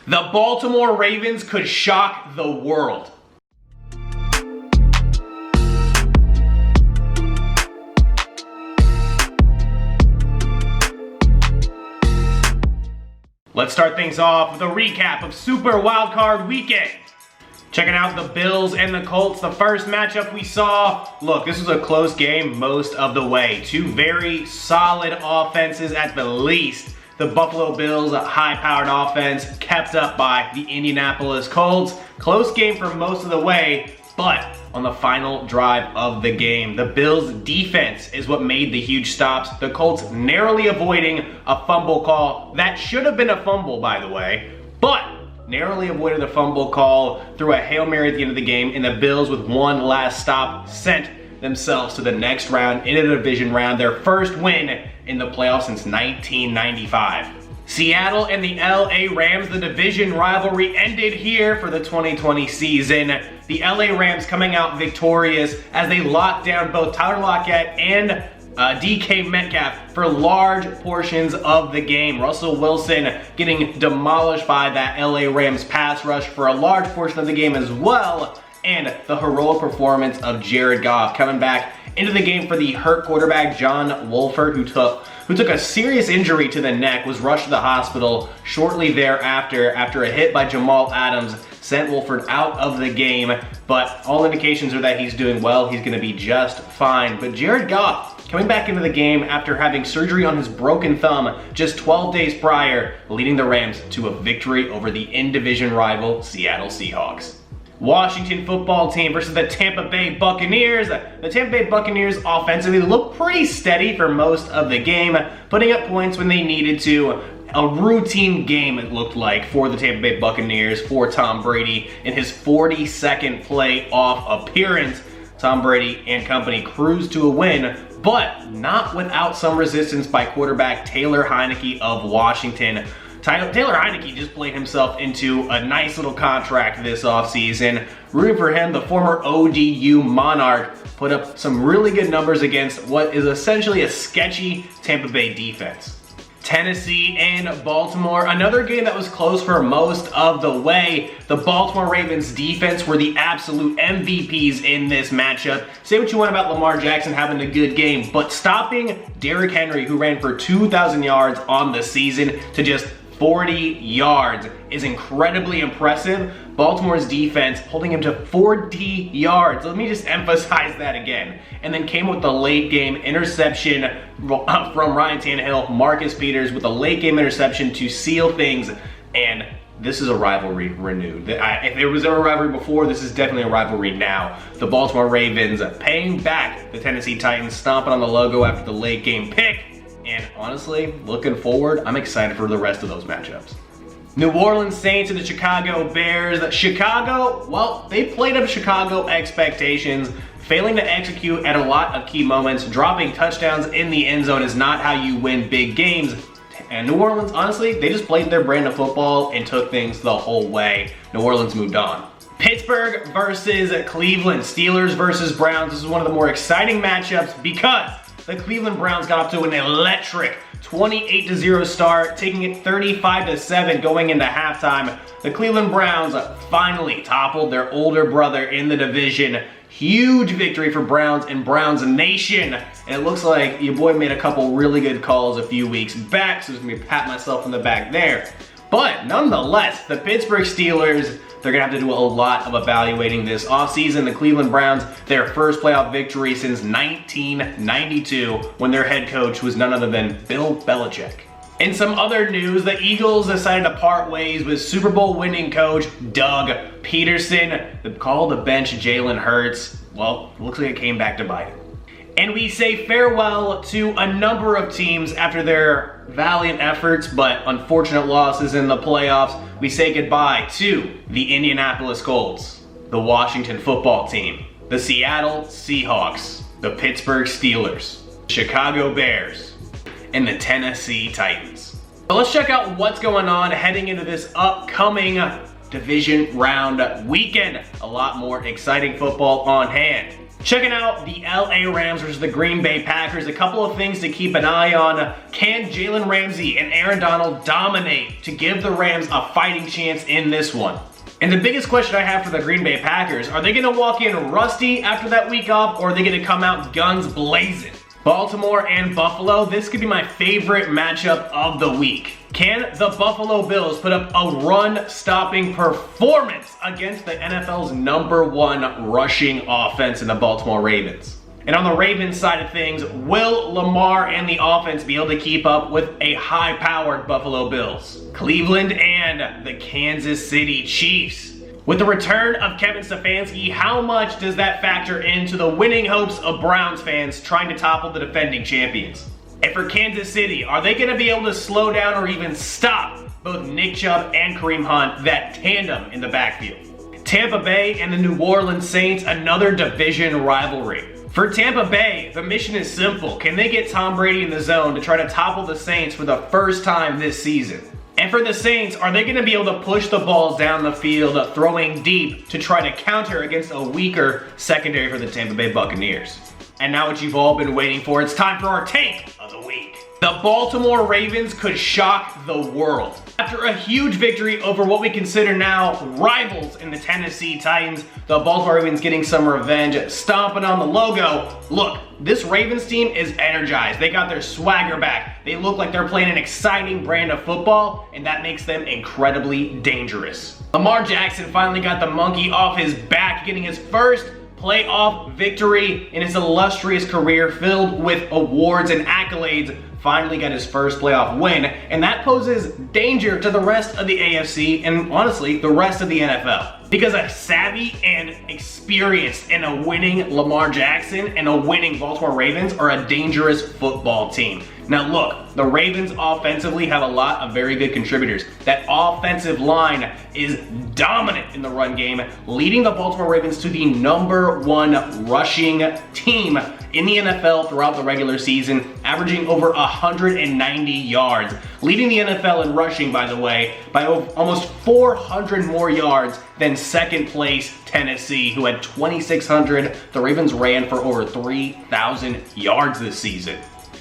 The Baltimore Ravens could shock the world. Let's start things off with a recap of Super Wildcard Weekend. Checking out the Bills and the Colts, the first matchup we saw. Look, this was a close game most of the way. Two very solid offenses at the least. The Buffalo Bills, a high-powered offense, kept up by the Indianapolis Colts. Close game for most of the way, but on the final drive of the game, the Bills' defense is what made the huge stops. The Colts narrowly avoiding a fumble call. That should have been a fumble, by the way, but narrowly avoided a fumble call through a Hail Mary at the end of the game, and the Bills, with one last stop, sent themselves to the next round in a division round, their first win in the playoffs since 1995. Seattle and the LA Rams, the division rivalry ended here for the 2020 season. The LA Rams coming out victorious as they locked down both Tyler Lockett and DK Metcalf for large portions of the game. Russell Wilson getting demolished by that LA Rams pass rush for a large portion of the game as well. And the heroic performance of Jared Goff coming back into the game for the hurt quarterback John Wolford, who took a serious injury to the neck, was rushed to the hospital shortly thereafter after a hit by Jamal Adams sent Wolford out of the game. But all indications are that he's doing well. He's going to be just fine. But Jared Goff coming back into the game after having surgery on his broken thumb just 12 days prior, leading the Rams to a victory over the in-division rival Seattle Seahawks. Washington football team versus the Tampa Bay Buccaneers. The Tampa Bay Buccaneers offensively looked pretty steady for most of the game, putting up points when they needed to. A routine game, it looked like, for the Tampa Bay Buccaneers, for Tom Brady in his 42nd playoff appearance. Tom Brady and company cruised to a win, but not without some resistance by quarterback Taylor Heinicke of Washington. Taylor Heinicke just played himself into a nice little contract this offseason. Rooting for him, the former ODU Monarch put up some really good numbers against what is essentially a sketchy Tampa Bay defense. Tennessee and Baltimore, another game that was close for most of the way. The Baltimore Ravens defense were the absolute MVPs in this matchup. Say what you want about Lamar Jackson having a good game, but stopping Derrick Henry, who ran for 2,000 yards on the season, to just 40 yards is incredibly impressive. Baltimore's defense holding him to 40 yards. Let me just emphasize that again. And then came with the late game interception from Ryan Tannehill, Marcus Peters with a late game interception to seal things. And this is a rivalry renewed. If there was ever a rivalry before, this is definitely a rivalry now. The Baltimore Ravens paying back the Tennessee Titans, stomping on the logo after the late game pick. And honestly, looking forward, I'm excited for the rest of those matchups. New Orleans Saints and the Chicago Bears. Chicago, well, they played up Chicago expectations, failing to execute at a lot of key moments. Dropping touchdowns in the end zone is not how you win big games. And New Orleans, honestly, they just played their brand of football and took things the whole way. New Orleans moved on. Pittsburgh versus Cleveland. Steelers versus Browns. This is one of the more exciting matchups because the Cleveland Browns got off to an electric 28-0 start, taking it 35-7 going into halftime. The Cleveland Browns finally toppled their older brother in the division. Huge victory for Browns and Browns Nation. And it looks like your boy made a couple really good calls a few weeks back, so just let me pat myself on the back there. But nonetheless, the Pittsburgh Steelers, they're going to have to do a lot of evaluating this offseason. The Cleveland Browns, their first playoff victory since 1992, when their head coach was none other than Bill Belichick. In some other news, the Eagles decided to part ways with Super Bowl winning coach Doug Peterson. The call to bench Jalen Hurts, well, looks like it came back to bite him. And we say farewell to a number of teams after their valiant efforts but unfortunate losses in the playoffs. We say goodbye to the Indianapolis Colts, the Washington football team, the Seattle Seahawks, the Pittsburgh Steelers, Chicago Bears, and the Tennessee Titans. So let's check out what's going on heading into this upcoming division round weekend. A lot more exciting football on hand. Checking out the LA Rams versus the Green Bay Packers, a couple of things to keep an eye on. Can Jalen Ramsey and Aaron Donald dominate to give the Rams a fighting chance in this one? And the biggest question I have for the Green Bay Packers, are they going to walk in rusty after that week off, or are they going to come out guns blazing? Baltimore and Buffalo, this could be my favorite matchup of the week. Can the Buffalo Bills put up a run-stopping performance against the NFL's #1 rushing offense in the Baltimore Ravens? And on the Ravens side of things, will Lamar and the offense be able to keep up with a high-powered Buffalo Bills? Cleveland and the Kansas City Chiefs. With the return of Kevin Stefanski, how much does that factor into the winning hopes of Browns fans trying to topple the defending champions? And for Kansas City, are they going to be able to slow down or even stop both Nick Chubb and Kareem Hunt, that tandem in the backfield? Tampa Bay and the New Orleans Saints, another division rivalry. For Tampa Bay, the mission is simple. Can they get Tom Brady in the zone to try to topple the Saints for the first time this season? And for the Saints, are they going to be able to push the balls down the field, throwing deep to try to counter against a weaker secondary for the Tampa Bay Buccaneers? And now what you've all been waiting for, it's time for our take of the week. The Baltimore Ravens could shock the world. After a huge victory over what we consider now rivals in the Tennessee Titans, the Baltimore Ravens getting some revenge, stomping on the logo. Look, this Ravens team is energized. They got their swagger back. They look like they're playing an exciting brand of football, and that makes them incredibly dangerous. Lamar Jackson finally got the monkey off his back, getting his first playoff victory in his illustrious career filled with awards and accolades. Finally got his first playoff win, and that poses danger to the rest of the AFC and honestly the rest of the NFL. Because a savvy and experienced and a winning Lamar Jackson and a winning Baltimore Ravens are a dangerous football team. Now look, the Ravens offensively have a lot of very good contributors. That offensive line is dominant in the run game, leading the Baltimore Ravens to the #1 rushing team in the NFL throughout the regular season, averaging over 190 yards. Leading the NFL in rushing, by the way, by almost 400 more yards than second place Tennessee, who had 2,600. The Ravens ran for over 3,000 yards this season.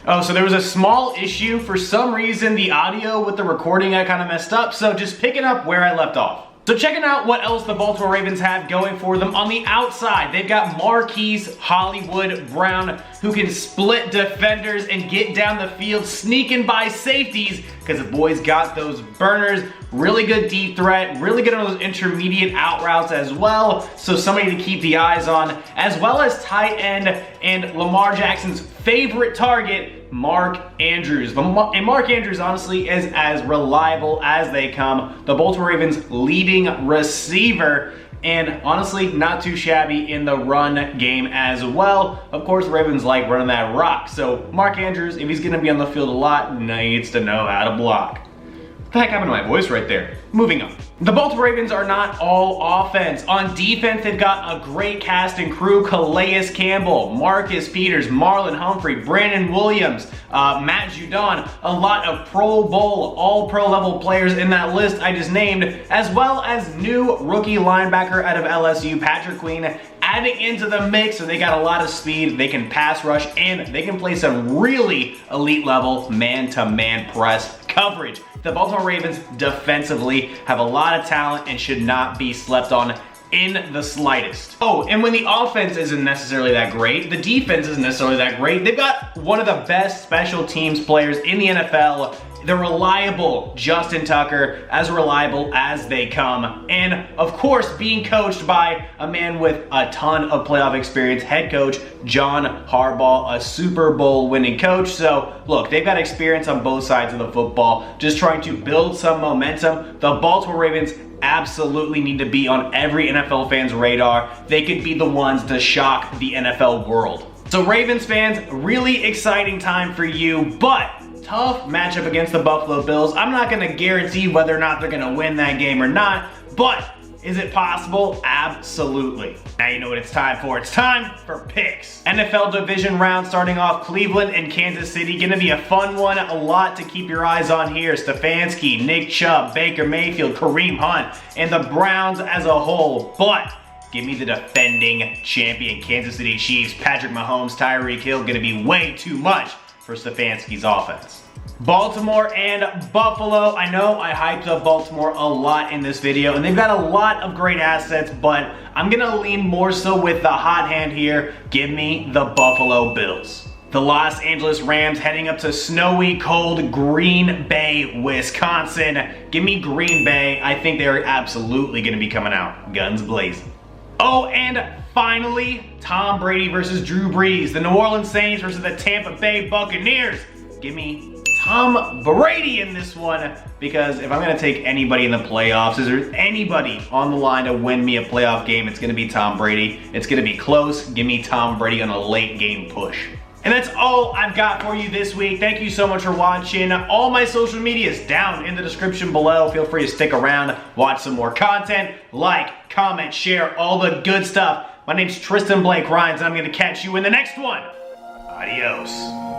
Oh, so there was a small issue. For some reason, the audio with the recording got kind of messed up, so just picking up where I left off. So checking out what else the Baltimore Ravens have going for them. On the outside, they've got Marquise Hollywood Brown, who can split defenders and get down the field, sneaking by safeties, because the boys got those burners. Really good deep threat, really good on those intermediate out routes as well, so somebody to keep the eyes on, as well as tight end and Lamar Jackson's favorite target, Mark Andrews. And Mark Andrews honestly is as reliable as they come. The Baltimore Ravens leading receiver, and honestly not too shabby in the run game as well. Of course, the Ravens like running that rock, so Mark Andrews, if he's going to be on the field a lot, needs to know how to block. What the heck happened to my voice right there? Moving on. The Baltimore Ravens are not all offense. On defense, they've got a great cast and crew. Calais Campbell, Marcus Peters, Marlon Humphrey, Brandon Williams, Matt Judon, a lot of Pro Bowl, all pro level players in that list I just named, as well as new rookie linebacker out of LSU, Patrick Queen, adding into the mix. So they got a lot of speed, they can pass rush, and they can play some really elite level man-to-man press coverage. The Baltimore Ravens defensively have a lot of talent and should not be slept on in the slightest. Oh, and when the offense isn't necessarily that great, the defense isn't necessarily that great. They've got one of the best special teams players in the NFL. The reliable Justin Tucker, as reliable as they come. And of course, being coached by a man with a ton of playoff experience, head coach John Harbaugh, a Super Bowl winning coach. So look, they've got experience on both sides of the football, just trying to build some momentum. The Baltimore Ravens absolutely need to be on every NFL fan's radar. They could be the ones to shock the NFL world. So Ravens fans, really exciting time for you, but tough matchup against the Buffalo Bills. I'm not going to guarantee whether or not they're going to win that game or not, but is it possible? Absolutely. Now you know what it's time for. It's time for picks. NFL Division Round starting off, Cleveland and Kansas City. Gonna be a fun one. A lot to keep your eyes on here. Stefanski, Nick Chubb, Baker Mayfield, Kareem Hunt, and the Browns as a whole. But Give me the defending champion Kansas City Chiefs. Patrick Mahomes, Tyreek Hill, gonna be way too much for Stefanski's offense. Baltimore and Buffalo. I know I hyped up Baltimore a lot in this video, and they've got a lot of great assets, but I'm gonna lean more so with the hot hand here. Give me the Buffalo Bills. The Los Angeles Rams heading up to snowy, cold Green Bay, Wisconsin. Give me Green Bay. I think they're absolutely gonna be coming out guns blazing. Oh, and finally, Tom Brady versus Drew Brees. The New Orleans Saints versus the Tampa Bay Buccaneers. Give me Tom Brady in this one, because if I'm gonna take anybody in the playoffs, is there anybody on the line to win me a playoff game, it's gonna be Tom Brady. It's gonna be close. Give me Tom Brady on a late game push. And that's all I've got for you this week. Thank you so much for watching. All my social media is down in the description below. Feel free to stick around, watch some more content, like, comment, share, all the good stuff. My name's Tristan Blake Rines, and I'm gonna catch you in the next one. Adios.